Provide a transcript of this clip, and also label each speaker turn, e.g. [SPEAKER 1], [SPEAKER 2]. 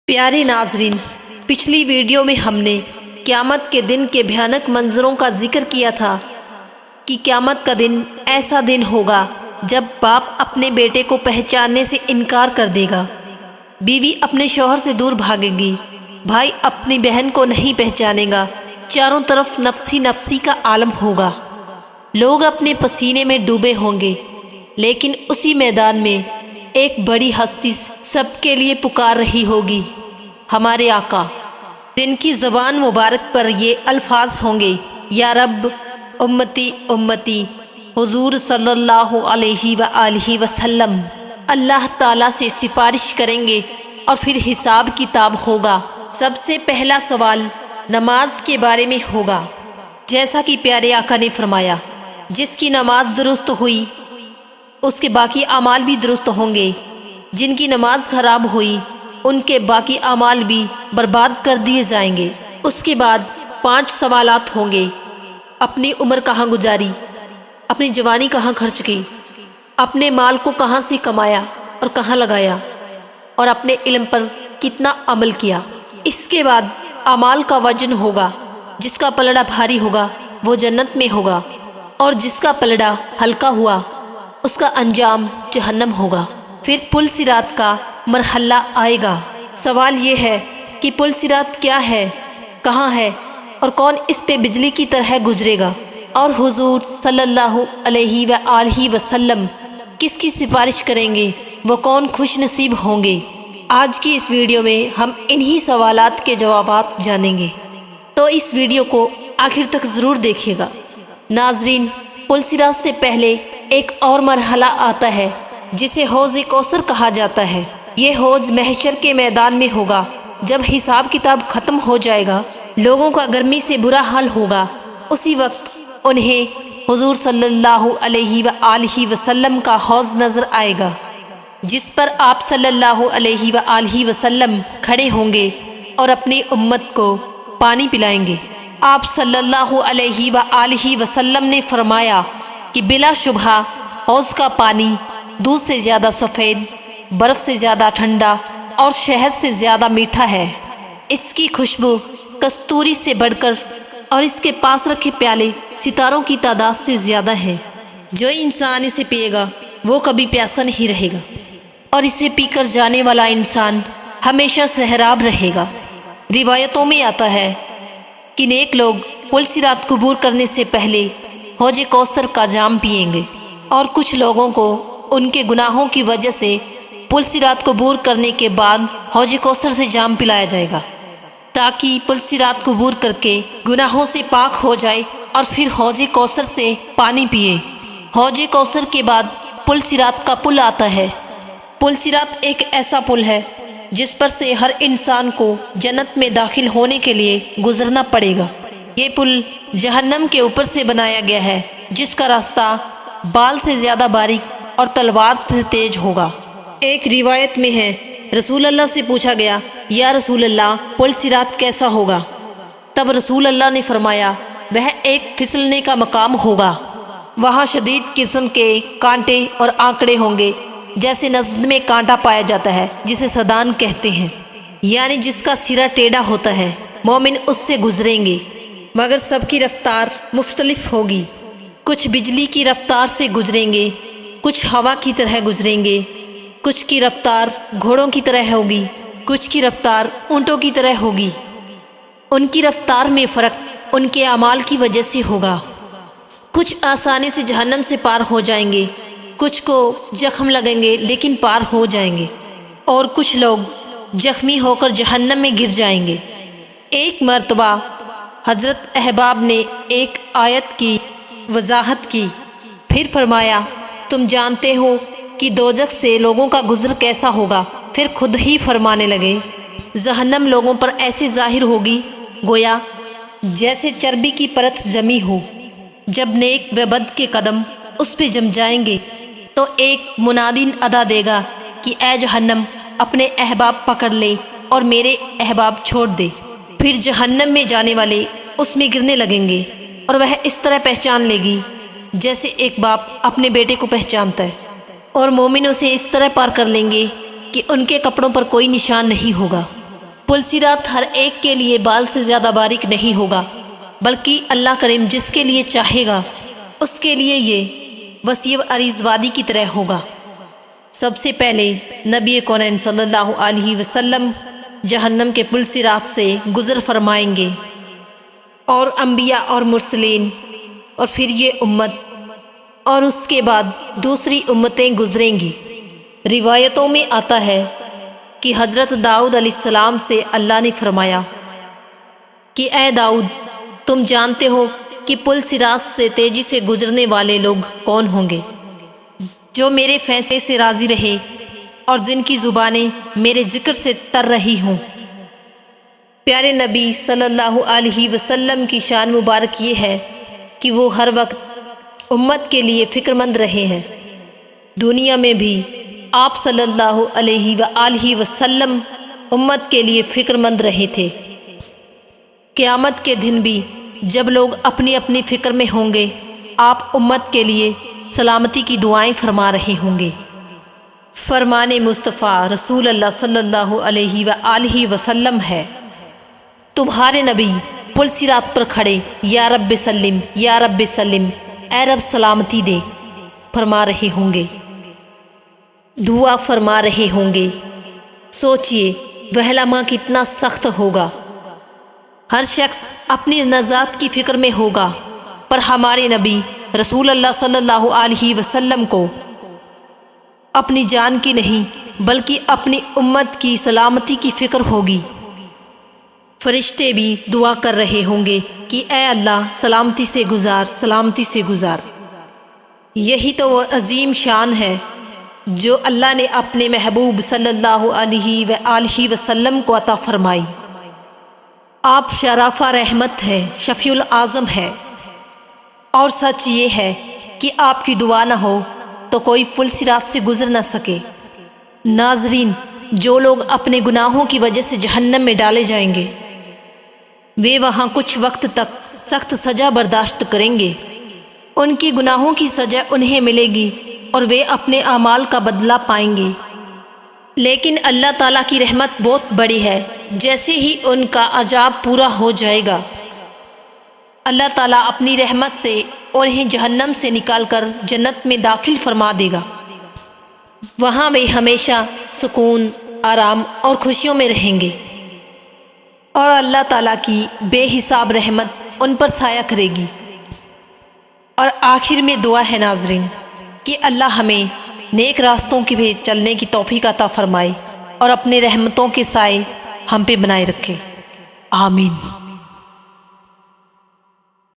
[SPEAKER 1] پیارے ناظرین، پچھلی ویڈیو میں ہم نے قیامت کے دن کے بھیانک منظروں کا ذکر کیا تھا کہ قیامت کا دن ایسا دن ہوگا جب باپ اپنے بیٹے کو پہچاننے سے انکار کر دے گا، بیوی اپنے شوہر سے دور بھاگے گی، بھائی اپنی بہن کو نہیں پہچانے گا، چاروں طرف نفسی نفسی کا عالم ہوگا، لوگ اپنے پسینے میں ڈوبے ہوں گے، لیکن اسی میدان میں ایک بڑی ہستی سب کے لیے پکار رہی ہوگی، ہمارے آقا، جن کی زبان مبارک پر یہ الفاظ ہوں گے، یا رب امتی امتی، حضور صلی اللہ علیہ وآلہ وسلم اللہ تعالیٰ سے سفارش کریں گے اور پھر حساب کتاب ہوگا۔ سب سے پہلا سوال نماز کے بارے میں ہوگا، جیسا کہ پیارے آقا نے فرمایا، جس کی نماز درست ہوئی اس کے باقی اعمال بھی درست ہوں گے، جن کی نماز خراب ہوئی ان کے باقی اعمال بھی برباد کر دیے جائیں گے۔ اس کے بعد 5 سوالات ہوں گے، اپنی عمر کہاں گزاری، اپنی جوانی کہاں خرچ کی، اپنے مال کو کہاں سے کمایا اور کہاں لگایا، اور اپنے علم پر کتنا عمل کیا۔ اس کے بعد اعمال کا وزن ہوگا، جس کا پلڑا بھاری ہوگا وہ جنت میں ہوگا، اور جس کا پلڑا ہلکا ہوا اس کا انجام جہنم ہوگا۔ پھر پل صراط کا مرحلہ آئے گا۔ سوال یہ ہے کہ پل صراط کیا ہے، کہاں ہے، اور کون اس پہ بجلی کی طرح گزرے گا، اور حضور صلی اللہ علیہ وآلہ وسلم کس کی سفارش کریں گے، وہ کون خوش نصیب ہوں گے۔ آج کی اس ویڈیو میں ہم انہی سوالات کے جوابات جانیں گے، تو اس ویڈیو کو آخر تک ضرور دیکھیے گا۔ ناظرین، پل صراط سے پہلے ایک اور مرحلہ آتا ہے جسے حوض کوثر کہا جاتا ہے۔ یہ حوض محشر کے میدان میں ہوگا۔ جب حساب کتاب ختم ہو جائے گا، لوگوں کا گرمی سے برا حال ہوگا، اسی وقت انہیں حضور صلی اللہ علیہ وآلہ وسلم کا حوض نظر آئے گا، جس پر آپ صلی اللہ علیہ وآلہ وسلم کھڑے ہوں گے اور اپنی امت کو پانی پلائیں گے۔ آپ صلی اللہ علیہ وآلہ وسلم نے فرمایا کہ بلا شبہ حوض کا پانی دودھ سے زیادہ سفید، برف سے زیادہ ٹھنڈا اور شہد سے زیادہ میٹھا ہے۔ اس کی خوشبو کستوری سے بڑھ کر اور اس کے پاس رکھے پیالے ستاروں کی تعداد سے زیادہ ہے۔ جو انسان اسے پیے گا وہ کبھی پیاسا نہیں رہے گا، اور اسے پی کر جانے والا انسان ہمیشہ سہراب رہے گا۔ روایتوں میں آتا ہے کہ نیک لوگ پل صراط عبور کرنے سے پہلے حوض کوثر کا جام پئیں گے، اور کچھ لوگوں کو ان کے گناہوں کی وجہ سے پل صراط عبور کرنے کے بعد حوض کوثر سے جام پلایا جائے گا، تاکہ پل صراط عبور کر کے گناہوں سے پاک ہو جائے اور پھر حوض کوثر سے پانی پیے۔ حوض کوثر کے بعد پل صراط کا پل آتا ہے۔ پل صراط ایک ایسا پل ہے جس پر سے ہر انسان کو جنت میں داخل ہونے کے لیے گزرنا پڑے گا۔ یہ پل جہنم کے اوپر سے بنایا گیا ہے، جس کا راستہ بال سے زیادہ باریک اور تلوار سے تیز ہوگا۔ ایک روایت میں ہے، رسول اللہ سے پوچھا گیا، یا رسول اللہ، پل صراط کیسا ہوگا؟ تب رسول اللہ نے فرمایا، وہ ایک پھسلنے کا مقام ہوگا، وہاں شدید قسم کے کانٹے اور آنکڑے ہوں گے، جیسے نزد میں کانٹا پایا جاتا ہے جسے سدان کہتے ہیں، یعنی جس کا سرا ٹیڑھا ہوتا ہے۔ مومن اس سے گزریں گے، مگر سب کی رفتار مختلف ہوگی۔ کچھ بجلی کی رفتار سے گزریں گے، کچھ ہوا کی طرح گزریں گے، کچھ کی رفتار گھوڑوں کی طرح ہوگی، کچھ کی رفتار اونٹوں کی طرح ہوگی۔ ان کی رفتار میں فرق ان کے اعمال کی وجہ سے ہوگا۔ کچھ آسانی سے جہنم سے پار ہو جائیں گے، کچھ کو زخم لگیں گے لیکن پار ہو جائیں گے، اور کچھ لوگ زخمی ہو کر جہنم میں گر جائیں گے۔ ایک مرتبہ حضرت احباب نے ایک آیت کی وضاحت کی، پھر فرمایا، تم جانتے ہو کہ دوزخ سے لوگوں کا گزر کیسا ہوگا؟ پھر خود ہی فرمانے لگے، جہنم لوگوں پر ایسی ظاہر ہوگی گویا جیسے چربی کی پرت جمی ہو۔ جب نیک و بد کے قدم اس پہ جم جائیں گے تو ایک منادی ادا دے گا کہ اے جہنم، اپنے احباب پکڑ لے اور میرے احباب چھوڑ دے۔ پھر جہنم میں جانے والے اس میں گرنے لگیں گے، اور وہ اس طرح پہچان لے گی جیسے ایک باپ اپنے بیٹے کو پہچانتا ہے، اور مومن اسے اس طرح پار کر لیں گے کہ ان کے کپڑوں پر کوئی نشان نہیں ہوگا۔ پل صراط ہر ایک کے لیے بال سے زیادہ باریک نہیں ہوگا، بلکہ اللہ کریم جس کے لیے چاہے گا اس کے لیے یہ وسیع عریض وادی کی طرح ہوگا۔ سب سے پہلے نبی کونین صلی اللہ علیہ وسلم جہنم کے پل صراط سے گزر فرمائیں گے، اور انبیاء اور مرسلین، اور پھر یہ امت، اور اس کے بعد دوسری امتیں گزریں گی۔ روایتوں میں آتا ہے کہ حضرت داؤد علیہ السلام سے اللہ نے فرمایا کہ اے داؤد، تم جانتے ہو کہ پل صراط سے تیزی سے گزرنے والے لوگ کون ہوں گے، جو میرے فیصلے سے راضی رہے اور جن کی زبانیں میرے ذکر سے تر رہی ہوں۔ پیارے نبی صلی اللہ علیہ وسلم کی شان مبارک یہ ہے کہ وہ ہر وقت امت کے لیے فکر مند رہے ہیں۔ دنیا میں بھی آپ صلی اللہ علیہ وآلہ وسلم امت کے لیے فکر مند رہے تھے۔ قیامت کے دن بھی جب لوگ اپنی اپنی فکر میں ہوں گے، آپ امت کے لیے سلامتی کی دعائیں فرما رہے ہوں گے۔ فرمان مصطفیٰ رسول اللہ صلی اللہ علیہ وآلہ وسلم ہے، تمہارے نبی پل صراط پر کھڑے یا رب سلم یا رب سلم، اے رب سلامتی دے فرما رہے ہوں گے، دعا فرما رہے ہوں گے۔ سوچئے وہ لمحہ کتنا سخت ہوگا، ہر شخص اپنی نجات کی فکر میں ہوگا، پر ہمارے نبی رسول اللہ صلی اللہ علیہ وسلم کو اپنی جان کی نہیں بلکہ اپنی امت کی سلامتی کی فکر ہوگی۔ فرشتے بھی دعا کر رہے ہوں گے کہ اے اللہ سلامتی سے گزار، سلامتی سے گزار۔ یہی تو وہ عظیم شان ہے جو اللہ نے اپنے محبوب صلی اللہ علیہ وآلہ وسلم کو عطا فرمائی۔ آپ شرافہ رحمت ہے، شفیع العظم ہے، اور سچ یہ ہے کہ آپ کی دعا نہ ہو تو کوئی پل صراط سے گزر نہ سکے۔ ناظرین، جو لوگ اپنے گناہوں کی وجہ سے جہنم میں ڈالے جائیں گے، وہ وہاں کچھ وقت تک سخت سزا برداشت کریں گے۔ ان کی گناہوں کی سزا انہیں ملے گی اور وہ اپنے اعمال کا بدلہ پائیں گے، لیکن اللہ تعالیٰ کی رحمت بہت بڑی ہے۔ جیسے ہی ان کا عذاب پورا ہو جائے گا، اللہ تعالیٰ اپنی رحمت سے انہیں جہنم سے نکال کر جنت میں داخل فرما دے گا۔ وہاں وہ ہمیشہ سکون، آرام اور خوشیوں میں رہیں گے، اور اللہ تعالیٰ کی بے حساب رحمت ان پر سایہ کرے گی۔ اور آخر میں دعا ہے ناظرین کہ اللہ ہمیں نیک راستوں کی بھی چلنے کی توفیق عطا فرمائے اور اپنے رحمتوں کے سائے ہم پہ بنائے رکھے۔ آمین۔